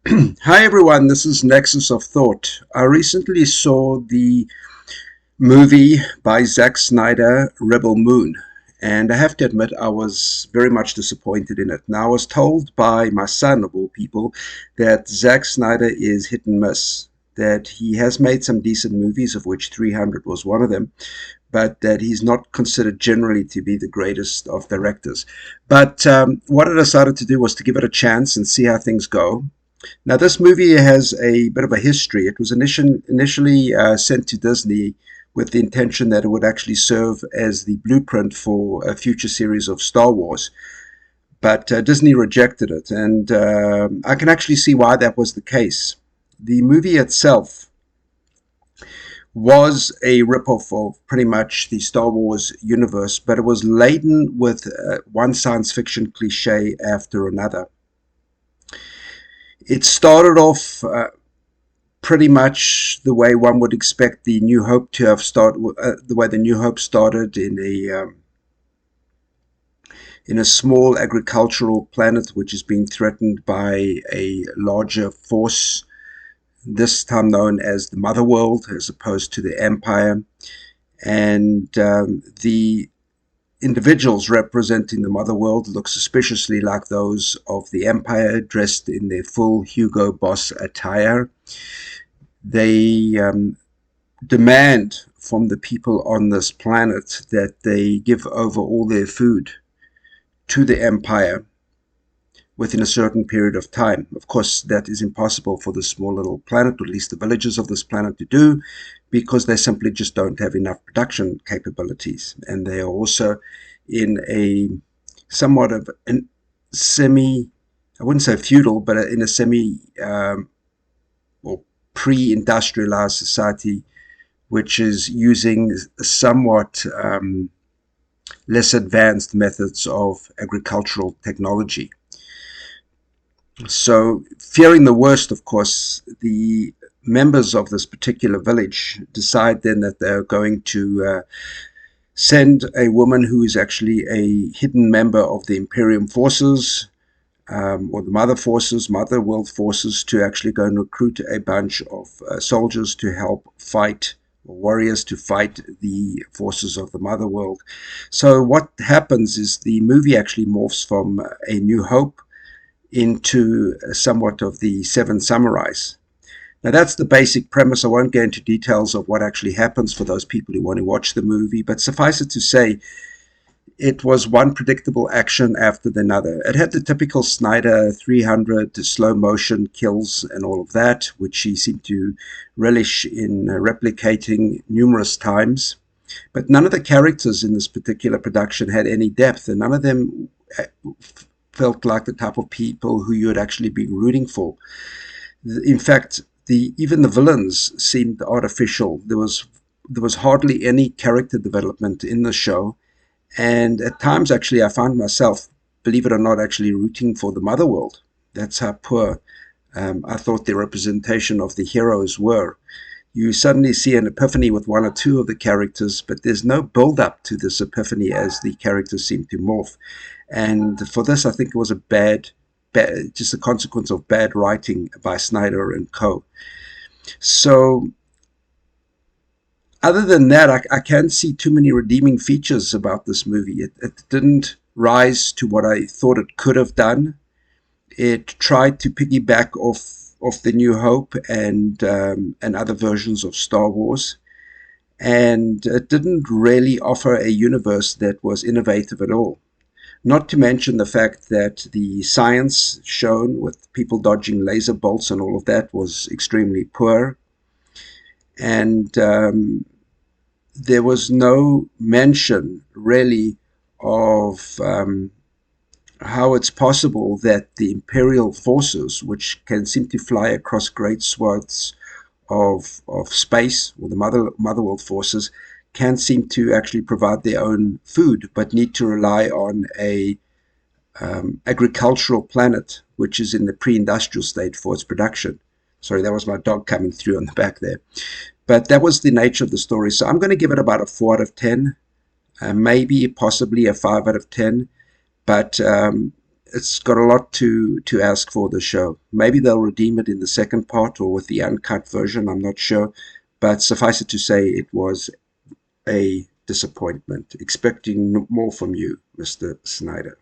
Hi everyone, this is Nexus of Thought. I recently saw the movie by Zack Snyder, Rebel Moon, and I have to admit I was very much disappointed in it. Now, I was told by my son, of all people, that Zack Snyder is hit and miss, that he has made some decent movies, of which 300 was one of them, but that he's not considered generally to be the greatest of directors. But what I decided to do was to give it a chance and see how things go. Now, this movie has a bit of a history. It was initially sent to Disney with the intention that it would actually serve as the blueprint for a future series of Star Wars. But Disney rejected it, and I can actually see why that was the case. The movie itself was a ripoff of pretty much the Star Wars universe, but it was laden with one science fiction cliche after another. It started off pretty much the way one would expect the New Hope to have started, the way the New Hope started in a small agricultural planet which is being threatened by a larger force, this time known as the Mother World, as opposed to the Empire, and the individuals representing the Mother World look suspiciously like those of the Empire, dressed in their full Hugo Boss attire. They demand from the people on this planet that they give over all their food to the Empire within a certain period of time. Of course, that is impossible for this small little planet, or at least the villagers of this planet, to do, because they simply just don't have enough production capabilities. And they are also in a somewhat of a semi, I wouldn't say feudal, but in a semi or pre-industrialized society, which is using somewhat less advanced methods of agricultural technology. So, fearing the worst, of course, the members of this particular village decide then that they're going to send a woman who is actually a hidden member of the Imperium forces, or the Mother World forces, to actually go and recruit a bunch of soldiers to help fight, or warriors to fight the forces of the Mother World. So what happens is the movie actually morphs from A New Hope into somewhat of the Seven Samurais. Now, that's the basic premise. I won't go into details of what actually happens for those people who want to watch the movie, but suffice it to say, it was one predictable action after another. It had the typical Snyder 300 slow motion kills and all of that, which he seemed to relish in replicating numerous times. But none of the characters in this particular production had any depth, and none of them felt like the type of people who you would actually be rooting for. In fact, even the villains seemed artificial. There was hardly any character development in the show, and at times actually I found myself, believe it or not, actually rooting for the Mother World. That's how poor I thought the representation of the heroes were. You suddenly see an epiphany with one or two of the characters, but there's no build-up to this epiphany as the characters seem to morph. And for this, I think it was just a consequence of bad writing by Snyder and co. So, other than that, I can't see too many redeeming features about this movie. It didn't rise to what I thought it could have done. It tried to piggyback off the New Hope and other versions of Star Wars, and it didn't really offer a universe that was innovative at all. Not to mention the fact that the science shown with people dodging laser bolts and all of that was extremely poor, and there was no mention really of how it's possible that the imperial forces, which can seem to fly across great swaths of space, or the mother world forces, can seem to actually provide their own food, but need to rely on a agricultural planet which is in the pre-industrial state for its production. Sorry, that was my dog coming through on the back there. But that was the nature of the story. So I'm going to give it about a 4 out of 10, maybe possibly a 5 out of 10. But it's got a lot to ask for the show. Maybe they'll redeem it in the second part or with the uncut version. I'm not sure, but suffice it to say, it was a disappointment. Expecting more from you, Mr. Snyder.